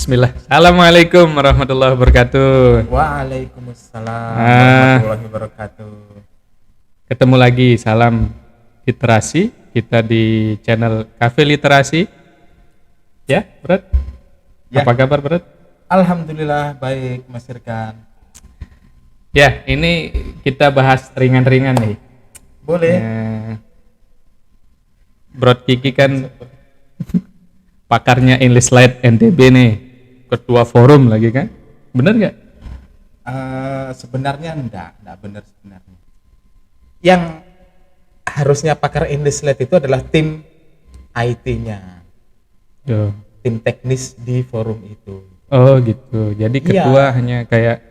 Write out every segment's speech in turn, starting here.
Bismillah. Assalamualaikum warahmatullahi wabarakatuh. Waalaikumsalam Ah, warahmatullahi wabarakatuh. ketemu lagi salam literasi kita di channel Cafe Literasi. Ya, Berat. Ya. Apa kabar, Berat? Alhamdulillah baik, Mas Irkan. Ya, ini kita bahas ringan-ringan nih. Boleh. Bro Kiki kan pakarnya English Light NTB nih, ketua forum lagi kan? Bener nggak? Sebenarnya enggak benar sebenarnya. Yang harusnya pakar English Lab itu adalah tim IT-nya, Yo. tim teknis di forum itu. Oh gitu. Jadi ketua hanya kayak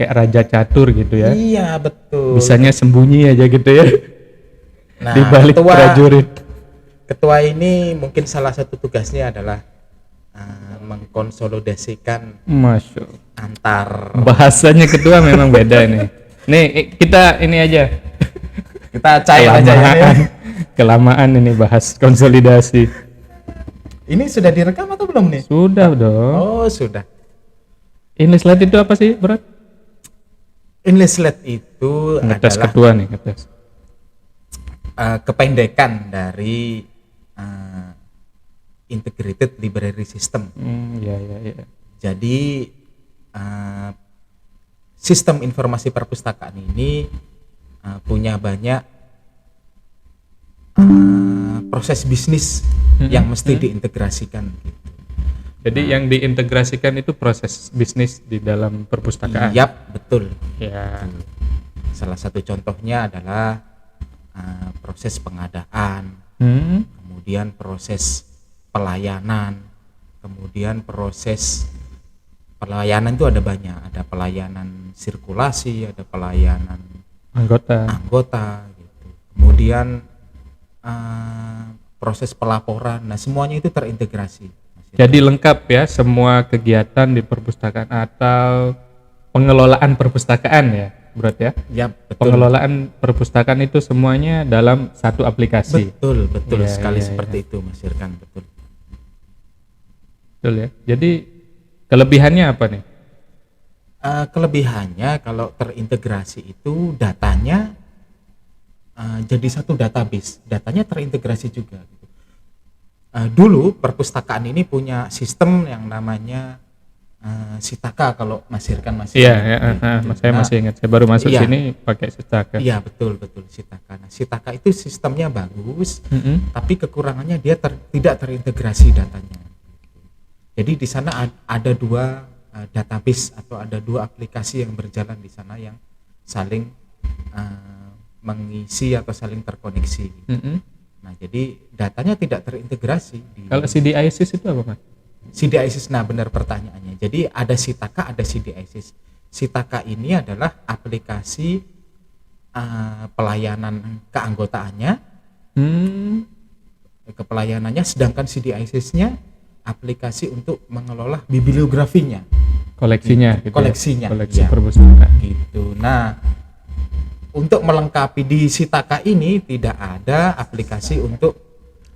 raja catur gitu ya? Iya betul. Bisanya sembunyi aja gitu ya? Nah, Di balik prajurit. Ketua ini mungkin salah satu tugasnya adalah mengkonsolidasikan Masya Allah. antar Bahasanya ketua memang beda nih. Nih kita ini aja. kita cair aja ya. Kelamaan ini bahas konsolidasi. Ini sudah direkam atau belum nih? Sudah dong. Oh sudah. English Light itu apa sih, Berat? English Lab itu Ngetes adalah ketua nih, ngetes. kependekan dari Integrated Library System. Ya. Jadi sistem informasi perpustakaan ini punya banyak proses bisnis yang mesti diintegrasikan. Gitu. Jadi yang diintegrasikan itu proses bisnis di dalam perpustakaan. Yap, betul. Ya. Salah satu contohnya adalah proses pengadaan, kemudian proses pelayanan, kemudian proses pelayanan itu ada banyak, ada pelayanan sirkulasi, ada pelayanan anggota gitu. Kemudian proses pelaporan, nah semuanya itu terintegrasi. Jadi lengkap ya semua kegiatan di perpustakaan atau pengelolaan perpustakaan ya, Bro ya? Ya, betul. Pengelolaan perpustakaan itu semuanya dalam satu aplikasi. Betul Ya, sekali ya, seperti ya. itu, Mas Irkan, betul. Betul ya. Jadi kelebihannya apa nih? Kelebihannya kalau terintegrasi itu datanya jadi satu database, datanya terintegrasi juga. Gitu. Dulu perpustakaan ini punya sistem yang namanya Sitaka, kalau Mas Irkan masih Iya, ingat. ya, saya masih ingat. Saya baru masuk iya. sini pakai Sitaka. Iya betul Sitaka. Nah, Sitaka itu sistemnya bagus, tapi kekurangannya dia tidak terintegrasi datanya. Jadi di sana ada dua database atau ada dua aplikasi yang berjalan di sana yang saling mengisi atau saling terkoneksi. Nah, jadi datanya tidak terintegrasi. Kalau CDISIS itu apa, Mas? CDISIS, nah benar pertanyaannya. Jadi ada Sitaka, ada CDISIS. Sitaka ini adalah aplikasi pelayanan keanggotaannya, kepelayanannya, sedangkan CDISIS-nya aplikasi untuk mengelola bibliografinya, koleksinya, gitu koleksinya, ya? Koleksi ya, perpustakaan. gitu. Nah, untuk melengkapi di Sitaka ini tidak ada aplikasi untuk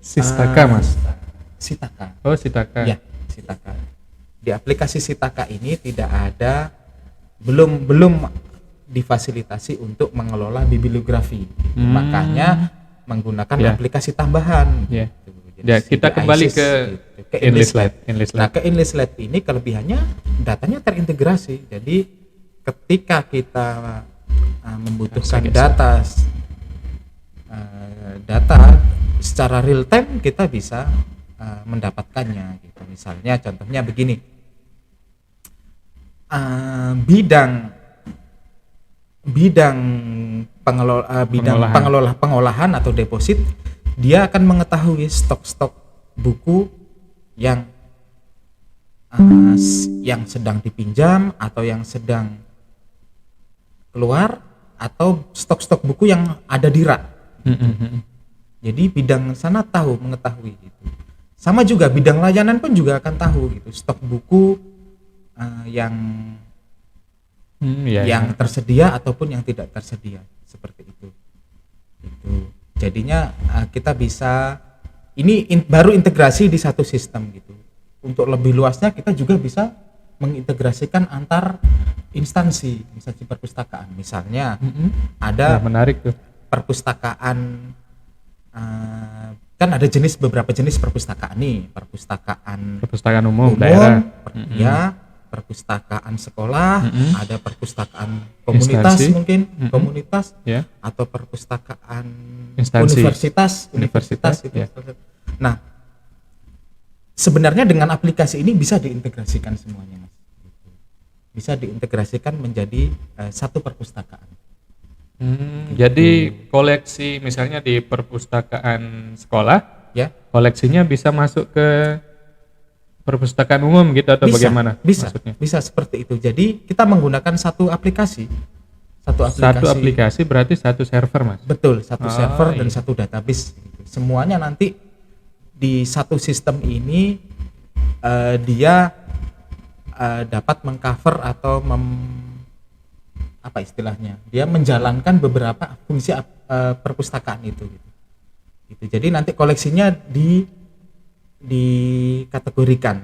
Sitaka, Mas. Sitaka. Oh, Sitaka. Ya, Sitaka. Di aplikasi Sitaka ini tidak ada, belum difasilitasi untuk mengelola bibliografi. Makanya menggunakan aplikasi tambahan. Ya. Gitu. Ya, kita kembali ke English Lab. Nah, ke English Lab ini kelebihannya datanya terintegrasi. Jadi ketika kita membutuhkan data secara real time, kita bisa mendapatkannya gitu. Misalnya contohnya begini, bidang pengolahan atau deposit, dia akan mengetahui stok-stok buku yang sedang dipinjam atau yang sedang keluar, atau stok-stok buku yang ada di rak. Jadi bidang sana mengetahui gitu. Sama juga bidang layanan pun juga akan tahu gitu, stok buku yang tersedia ataupun yang tidak tersedia, seperti itu. Gitu. Jadinya kita bisa, ini baru integrasi di satu sistem gitu. untuk lebih luasnya kita juga bisa mengintegrasikan antar instansi perpustakaan. Misalnya ada menarik tuh. perpustakaan, kan ada beberapa jenis perpustakaan nih, Perpustakaan umum daerah, ya, perpustakaan sekolah, ada perpustakaan komunitas, Instansi. mungkin komunitas, Ya. atau perpustakaan Instansi. universitas itu. ya. Nah, sebenarnya dengan aplikasi ini bisa diintegrasikan semuanya, Mas. Bisa diintegrasikan menjadi satu perpustakaan. Jadi koleksi misalnya di perpustakaan sekolah, Ya, koleksinya bisa masuk ke perpustakaan umum gitu atau bagaimana? Bisa, maksudnya? bisa seperti itu. Jadi kita menggunakan satu aplikasi. Satu aplikasi berarti satu server, Mas. Betul, satu server dan iya. satu database. Semuanya nanti di satu sistem ini dia dapat mengcover atau apa istilahnya? Dia menjalankan beberapa fungsi perpustakaan itu. Gitu. Jadi nanti koleksinya dikategorikan.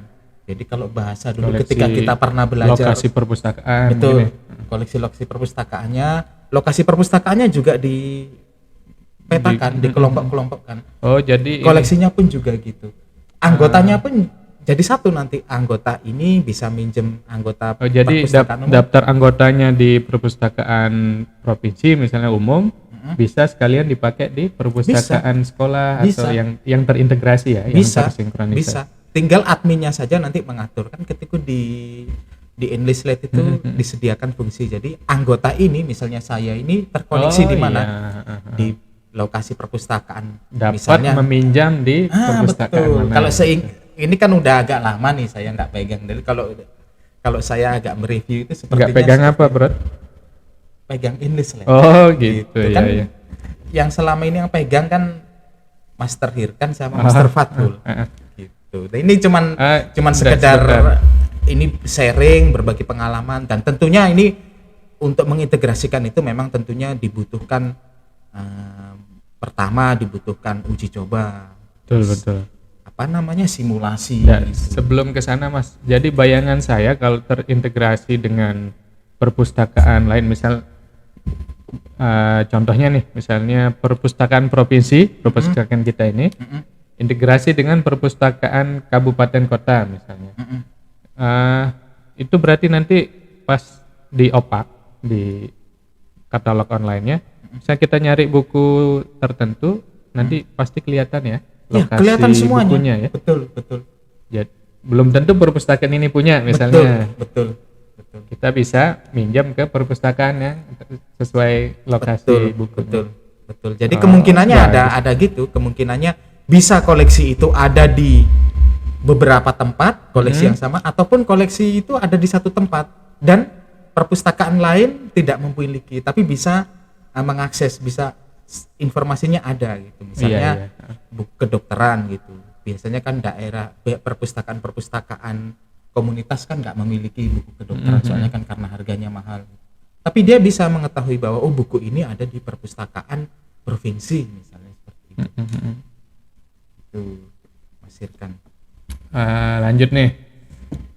Jadi kalau bahasa dulu Koleksi ketika kita pernah belajar lokasi perpustakaan, betul, ini. koleksi perpustakaannya, lokasi perpustakaannya juga dipetakan, dikelompok-kelompokkan. Oh, jadi Koleksinya pun juga gitu. Anggotanya pun jadi satu nanti. Anggota ini bisa minjem anggota jadi perpustakaan umum. daftar anggotanya di perpustakaan provinsi misalnya umum bisa sekalian dipakai di perpustakaan sekolah Bisa. atau yang terintegrasi ya, Bisa, yang tersinkronisasi. bisa. Tinggal adminnya saja nanti mengatur. Kan ketika di Enlistlet itu disediakan fungsi. Jadi anggota ini, misalnya saya ini terkoneksi di mana? Iya. Di lokasi perpustakaan. Dapat Misalnya meminjam di perpustakaan betul. mana. Kalau ini kan udah agak lama nih saya nggak pegang. Jadi kalau saya agak mereview itu sepertinya nggak pegang apa, Bro? pegang Enlistlet. Oh, gitu kan ya. yang selama ini yang pegang kan Master Hirkan sama Master Fatul. Gitu. Nah, ini cuman sekedar ini sharing, berbagi pengalaman, dan tentunya ini untuk mengintegrasikan itu memang tentunya dibutuhkan pertama dibutuhkan uji coba. Betul. Apa namanya, simulasi. Ya, gitu. sebelum ke sana, Mas. Jadi bayangan saya kalau terintegrasi dengan perpustakaan lain, misal contohnya nih, misalnya perpustakaan provinsi, perpustakaan kita ini integrasi dengan perpustakaan kabupaten kota misalnya. Itu berarti nanti pas di OPAK, di katalog online-nya, misalnya kita nyari buku tertentu, nanti pasti kelihatan ya lokasi kelihatan semuanya. bukunya ya. Betul. Jadi, belum tentu perpustakaan ini punya misalnya. Betul. Kita bisa minjam ke perpustakaan ya sesuai lokasi buku. Betul. Jadi kemungkinannya ada gitu, kemungkinannya bisa koleksi itu ada di beberapa tempat, koleksi yang sama, ataupun koleksi itu ada di satu tempat dan perpustakaan lain tidak memiliki, tapi bisa mengakses, bisa informasinya ada gitu. Misalnya buku kedokteran gitu. Biasanya kan daerah perpustakaan komunitas kan nggak memiliki buku kedokteran, soalnya kan karena harganya mahal. Tapi dia bisa mengetahui bahwa buku ini ada di perpustakaan provinsi misalnya, seperti itu. Itu Mas Hirkan. Lanjut nih.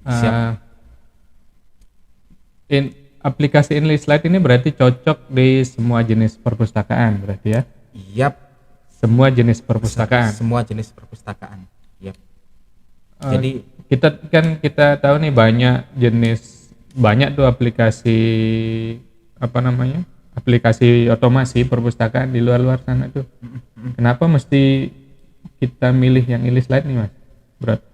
Siap. Aplikasi Enlistlet ini berarti cocok di semua jenis perpustakaan berarti ya? Yap. Semua jenis perpustakaan. Semua jenis perpustakaan. Yap. Jadi kita tahu nih banyak tuh aplikasi aplikasi otomasi perpustakaan di luar sana tuh. Kenapa mesti kita milih yang Enlistlet nih, Mas? Berat.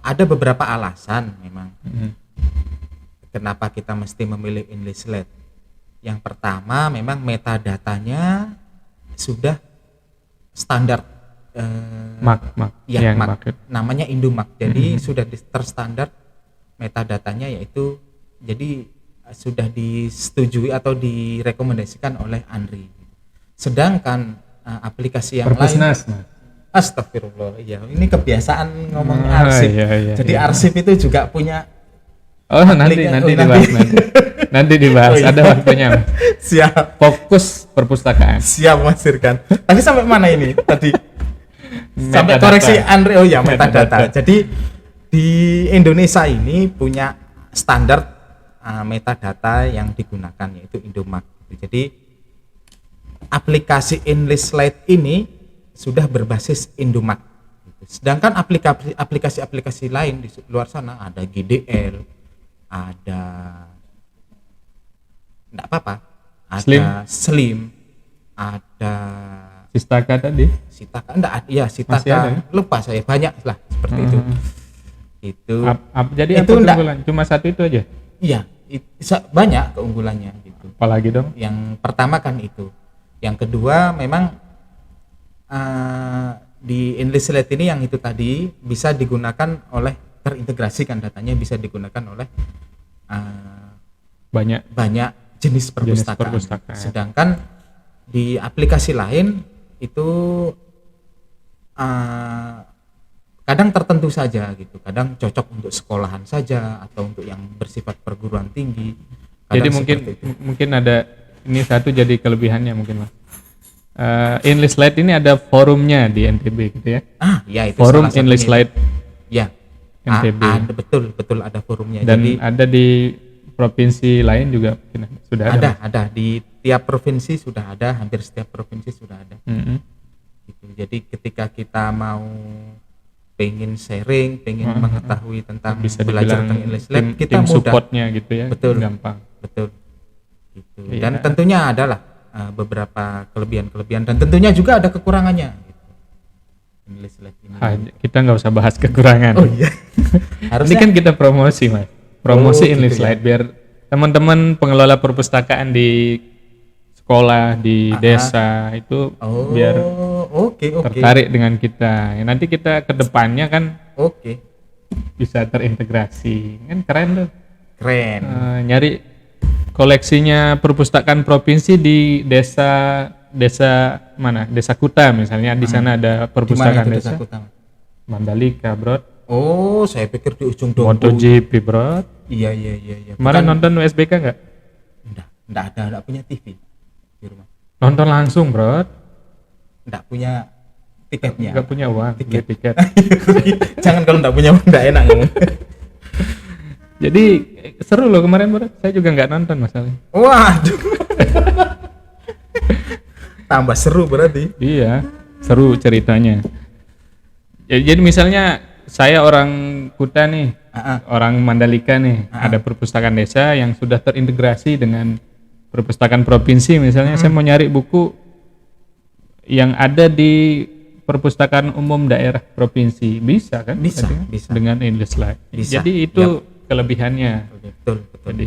Ada beberapa alasan memang. Kenapa kita mesti memilih Enlistlet? Yang pertama memang MAC-nya sudah standar MAC. Namanya Indomac. Jadi sudah terstandar metadatanya, yaitu jadi sudah disetujui atau direkomendasikan oleh ANRI. Sedangkan aplikasi yang Perpusnas, lain, astagfirullah, ya ini kebiasaan ngomong arsip. Jadi arsip itu juga punya. Nanti dibahas. Ada waktunya. Siap. Fokus perpustakaan. Siap, Mas Hirkan. Tapi sampai mana ini tadi? sampai Metadata. koreksi Andre, oh ya metadata. Metadata. Jadi di Indonesia ini punya standar metadata yang digunakan yaitu Indomac. Jadi aplikasi Enlist Lite ini sudah berbasis Indomac. Sedangkan aplikasi-aplikasi lain di luar sana ada GDL, ada enggak apa-apa, ada Slim, ada Sistaka tadi. Sitaka, enggak, ya Masih ada, Sitaka, ya? lupa saya, banyak lah seperti itu. Itu Jadi itu apa enggak, keunggulan? Cuma satu itu aja. iya, banyak keunggulannya gitu. Apalagi dong? Yang pertama kan itu. Yang kedua memang di Enlist Lite ini yang itu tadi bisa digunakan oleh, terintegrasikan datanya bisa digunakan oleh Banyak jenis perpustakaan. perpustakaan. Sedangkan di aplikasi lain itu kadang tertentu saja gitu, kadang cocok untuk sekolahan saja atau untuk yang bersifat perguruan tinggi. Jadi Kadang mungkin seperti itu. mungkin ada ini satu jadi kelebihannya mungkin Mas. Enlist Lite ini ada forumnya di NTB gitu ya. Ya itu Forum salah satunya. Enlist Lite Ya, NTB. ada betul ada forumnya. Dan Jadi ada di provinsi lain juga mungkin sudah ada. ada di tiap provinsi sudah ada, hampir setiap provinsi sudah ada. Mm-mm. Gitu. Jadi ketika kita mau pengen sharing, pengen mengetahui tentang Bisa belajar dibilang tentang English Lite, kita tim mudah, supportnya gitu ya. Betul. Gampang. betul. Gitu. Iya. Dan tentunya adalah beberapa kelebihan-kelebihan dan tentunya juga ada kekurangannya. Gitu. English Lite ini. Kita nggak usah bahas kekurangan. Oh iya. Ini Harusnya kan kita promosi Mas. Promosi Oh, Enlist gitu ya. Lite biar teman-teman pengelola perpustakaan di sekolah di desa itu biar oke. tertarik dengan kita. Ya, nanti kita ke depannya kan Oke. bisa terintegrasi. Kan keren tuh. Keren. Nyari koleksinya perpustakaan provinsi di desa mana? Desa Kuta misalnya. Di sana ada Di mana perpustakaan itu desa. Desa Kuta? Mandalika, Bro. Oh, saya pikir di ujung Dompu. MotoGP, Bro. Iya. Kemarin Bukan- nonton USBK nggak? Enggak punya TV di rumah. Nonton langsung, Bro. Enggak punya tiketnya. Nggak punya uang, beli tiket. Jangan kalau enggak punya enggak enak ngomong. Jadi seru loh kemarin, Bro. Saya juga nggak nonton masalahnya. Waduh. Tambah seru berarti. Iya, seru ceritanya. Jadi misalnya saya orang Kuta nih, orang Mandalika nih, ada perpustakaan desa yang sudah terintegrasi dengan perpustakaan provinsi. Misalnya saya mau nyari buku yang ada di perpustakaan umum daerah provinsi, bisa kan? Bisa, Dengan- bisa. Dengan Enlist Lite. Bisa, Jadi itu kelebihannya. Betul. Jadi,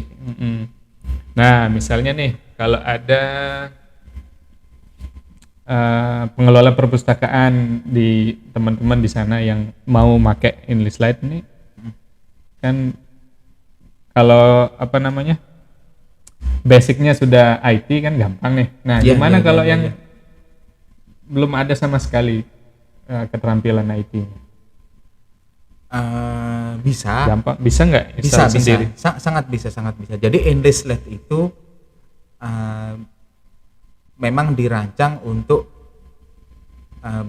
nah misalnya nih kalau ada pengelola perpustakaan di teman-teman di sana yang mau pakai Enlist Lite ini kan kalau apa namanya basicnya sudah IT kan gampang nih. Nah Iya, gimana iya, kalau iya, yang iya. belum ada sama sekali keterampilan IT? Bisa. Gampang bisa nggak Bisa. install sendiri? Sangat bisa. Jadi Enlist Lite itu memang dirancang untuk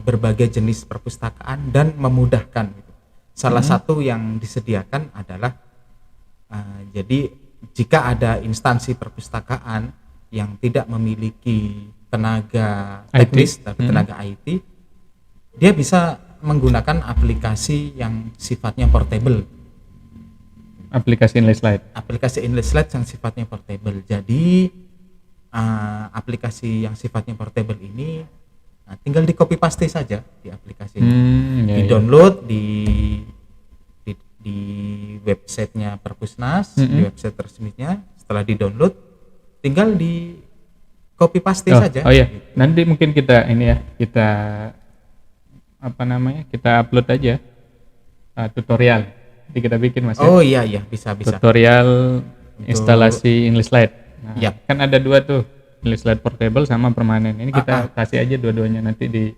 berbagai jenis perpustakaan dan memudahkan. Salah satu yang disediakan adalah jadi jika ada instansi perpustakaan yang tidak memiliki tenaga teknis tapi tenaga IT, dia bisa menggunakan aplikasi yang sifatnya portable. Aplikasi Enlist Lite. Aplikasi Enlist Lite yang sifatnya portable. Jadi aplikasi yang sifatnya portable ini tinggal di copy paste saja di aplikasi di download di websitenya Perpusnas, di website resminya. Setelah di download tinggal di copy paste saja. Oh iya, nanti mungkin kita ini ya, kita apa namanya, kita upload aja tutorial. Nanti kita bikin Mas. Oh iya bisa. Tutorial instalasi Enlist Lite. Nah, Yap. kan ada dua tuh, Enlist Lite portable sama permanen. Ini kita kasih aja dua-duanya nanti di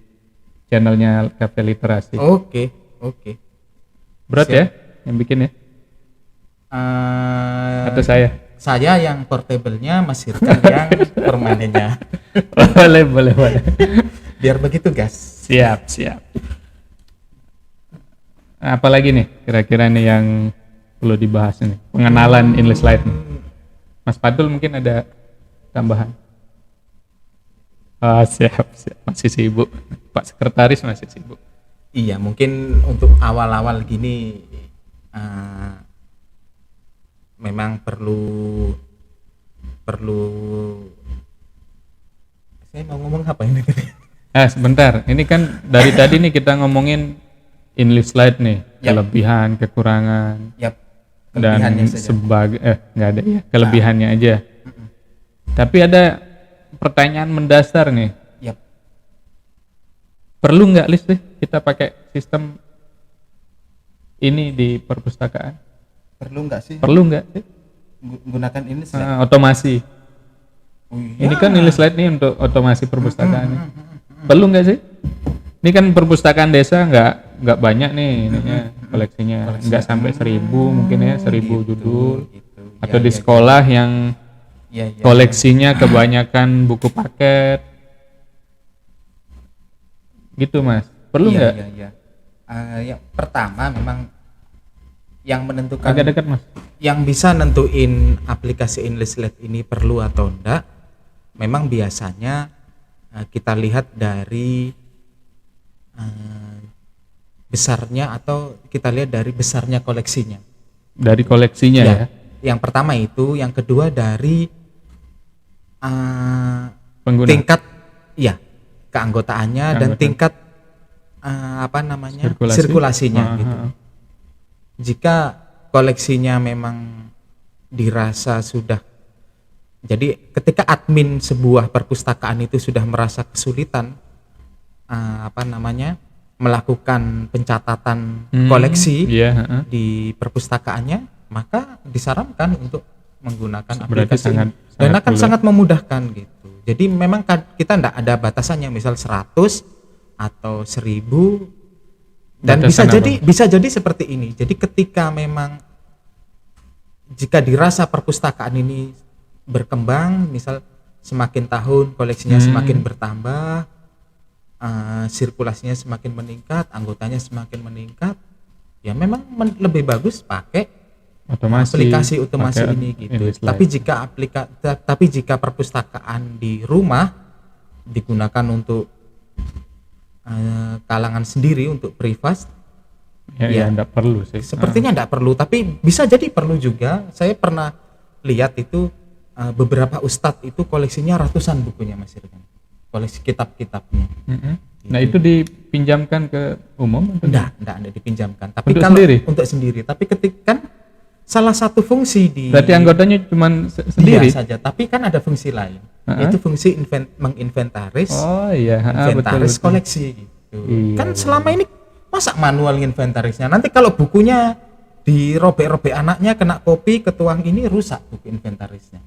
channelnya Cafe Literasi. Oke. Berat ya yang bikin ya? Atau saya? Saya yang portable-nya, Mas Hirkan yang permanennya. boleh. Biar begitu, guys. Siap. Apalagi nih kira-kira nih yang perlu dibahas nih, pengenalan English Lite nih. Mas Padul mungkin ada tambahan? Siap, masih sibuk. Pak Sekretaris masih sibuk. Iya, mungkin untuk awal-awal gini memang perlu saya mau ngomong apa ini? Sebentar, ini kan dari tadi nih kita ngomongin English Lite nih, kelebihan, kekurangan, dan sebagai nggak ada ya kelebihannya aja. Tapi ada pertanyaan mendasar nih. Perlu nggak Lis kita pakai sistem ini di perpustakaan? Perlu nggak sih? Perlu nggak sih? Gunakan ini otomasi. Ini kan English Lite nih untuk otomasi perpustakaan. Perlu nggak sih? Ini kan perpustakaan desa nggak banyak nih ininya koleksinya, nggak sampai 1000 mungkin ya, 1000 judul. Atau di sekolah yang koleksinya kebanyakan buku paket. Gitu Mas. Perlu nggak? Yang pertama memang yang menentukan agak dekat Mas. Yang bisa nentuin aplikasi English Lite ini perlu atau enggak, memang biasanya kita lihat dari besarnya atau kita lihat dari besarnya koleksinya. Dari koleksinya ya. Yang pertama itu, yang kedua dari pengguna. Tingkat keanggotaannya dan tingkat sirkulasinya gitu. Jika koleksinya memang dirasa sudah, jadi ketika admin sebuah perpustakaan itu sudah merasa kesulitan melakukan pencatatan koleksi di perpustakaannya, maka disarankan untuk menggunakan aplikasi dan akan sangat memudahkan gitu. Jadi memang kita tidak ada batasannya, misal 100 atau 1000, dan bisa jadi seperti ini. Jadi ketika memang jika dirasa perpustakaan ini berkembang, misal semakin tahun koleksinya semakin bertambah, sirkulasinya semakin meningkat, anggotanya semakin meningkat, ya memang lebih bagus pakai aplikasi otomasi ini gitu. Tapi jika perpustakaan di rumah digunakan untuk kalangan sendiri, untuk privat, enggak perlu sih. Sepertinya enggak perlu, tapi bisa jadi perlu juga. Saya pernah lihat itu beberapa ustadz itu koleksinya ratusan bukunya Mas Irfan. Koleksi kitab-kitabnya. Nah, itu dipinjamkan ke umum atau enggak ada dipinjamkan. Tapi kalau untuk sendiri, tapi ketika salah satu fungsi berarti anggotanya cuma sendiri saja, tapi kan ada fungsi lain, yaitu fungsi menginventaris. Inventaris betul. Koleksi gitu. Kan selama ini masa manual inventarisnya, nanti kalau bukunya dirobek-robek anaknya, kena kopi, ketuang ini, rusak buku inventarisnya.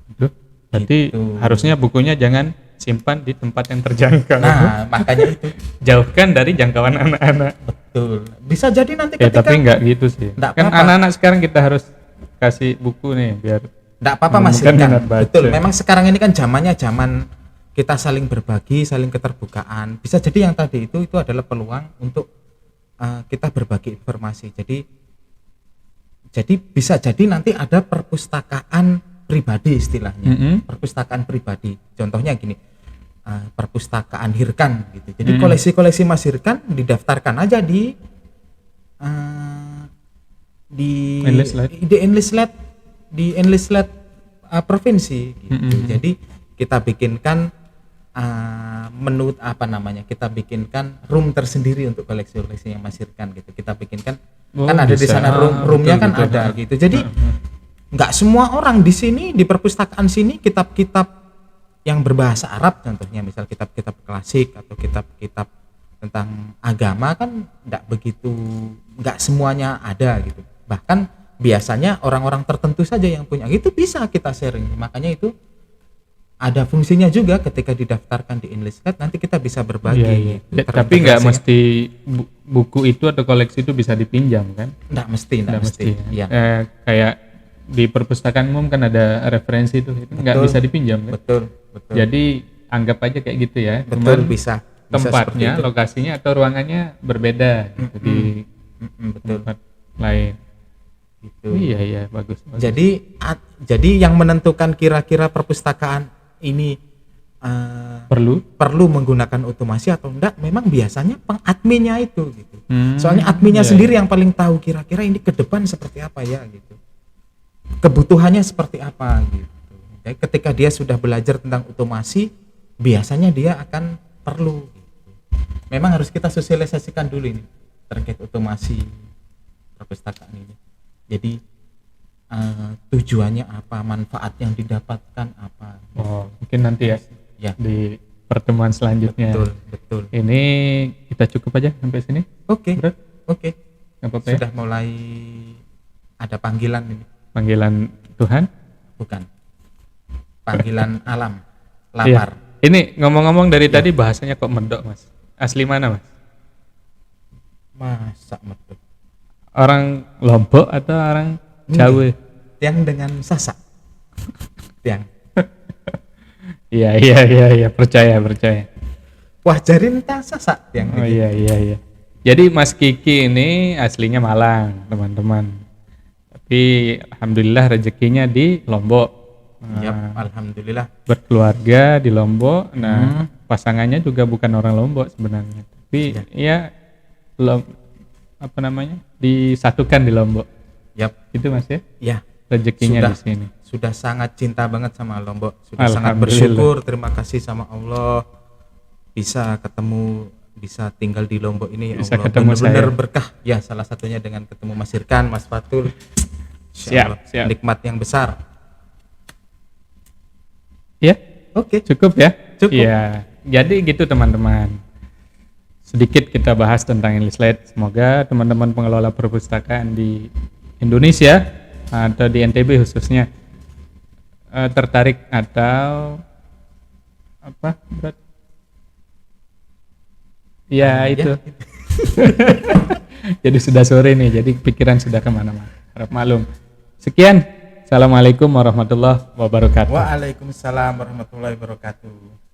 Berarti harusnya bukunya jangan simpan di tempat yang terjangkau. Nah, makanya itu jauhkan dari jangkauan anak-anak. Betul. Bisa jadi nanti ketika tapi enggak gitu sih. Kan anak-anak sekarang kita harus kasih buku nih biar enggak apa-apa Mas. Betul. Memang sekarang ini kan zamannya zaman kita saling berbagi, saling keterbukaan. Bisa jadi yang tadi itu adalah peluang untuk kita berbagi informasi. Jadi bisa jadi nanti ada perpustakaan pribadi istilahnya. Perpustakaan pribadi. Contohnya gini. Perpustakaan Hirkan gitu. Jadi koleksi-koleksi Mas Hirkan didaftarkan aja di English Lite provinsi gitu. Jadi kita bikinkan menu kita bikinkan room tersendiri untuk koleksi-koleksi yang Mas Hirkan gitu. Kita bikinkan kan ada di sana roomnya kan ada gitu. Jadi nggak semua orang di sini, di perpustakaan sini, kitab-kitab yang berbahasa Arab contohnya, misal kitab-kitab klasik atau kitab-kitab tentang agama kan nggak semuanya ada gitu. Bahkan biasanya orang-orang tertentu saja yang punya, itu bisa kita sharing. Makanya itu ada fungsinya juga ketika didaftarkan di English Lite, nanti kita bisa berbagi. Gitu. Tapi nggak mesti buku itu atau koleksi itu bisa dipinjam kan? Nggak mesti. Ya. Kayak di perpustakaan umum kan ada referensi itu nggak bisa dipinjam kan? Betul. Jadi anggap aja kayak gitu ya. Betul, bisa tempatnya, lokasinya atau ruangannya berbeda gitu. Betul. tempat lain. Gitu. Iya bagus. Jadi yang menentukan kira-kira perpustakaan ini Perlu. menggunakan otomasi atau enggak, memang biasanya pengadminnya itu gitu. Soalnya Iya, adminnya sendiri yang paling tahu kira-kira ini ke depan seperti apa ya gitu. Kebutuhannya seperti apa gitu. Jadi ketika dia sudah belajar tentang otomasi, biasanya dia akan perlu gitu. Memang harus kita sosialisasikan dulu ini terkait otomasi perpustakaan ini. Jadi tujuannya apa, manfaat yang didapatkan apa. Oh, mungkin nanti ya Ya, di pertemuan selanjutnya. betul. Ini kita cukup aja sampai sini. Oke. Bro, Oke. nggak apa-apa ya? Sudah mulai ada panggilan ini. Panggilan Tuhan. Bukan. Panggilan alam. Iya. Lapar. Ini ngomong-ngomong dari tadi bahasanya kok medok, Mas. Asli mana, Mas? Masak medok. Orang Lombok atau orang Jawa? Yang dengan sasak. Yang. Iya, percaya. Wah, jarin tak sasak yang. Oh iya. Jadi Mas Kiki ini aslinya Malang, teman-teman. Tapi alhamdulillah rezekinya di Lombok. Yap, alhamdulillah. Berkeluarga di Lombok. Nah, pasangannya juga bukan orang Lombok sebenarnya. Tapi ya disatukan di Lombok. Yap. Itu Mas ya? Ya. Rezekinya di sini. Sudah sangat cinta banget sama Lombok. Sudah sangat Alhamdulillah. bersyukur, terima kasih sama Allah bisa ketemu, bisa tinggal di Lombok ini. Bisa Allah ketemu benar-benar saya. berkah. Ya, salah satunya dengan ketemu Mas Irkan, Mas Fatul. Insya Allah, Siap. nikmat yang besar. Ya, Oke. cukup ya? Cukup. Iya. Jadi gitu teman-teman. Sedikit kita bahas tentang Enlisted. Semoga teman-teman pengelola perpustakaan di Indonesia atau di NTB khususnya tertarik atau apa? Berat? Ya itu. Jadi sudah sore nih, jadi pikiran sudah kemana-mana. Harap maklum. Sekian. Assalamualaikum warahmatullahi wabarakatuh. Waalaikumsalam warahmatullahi wabarakatuh.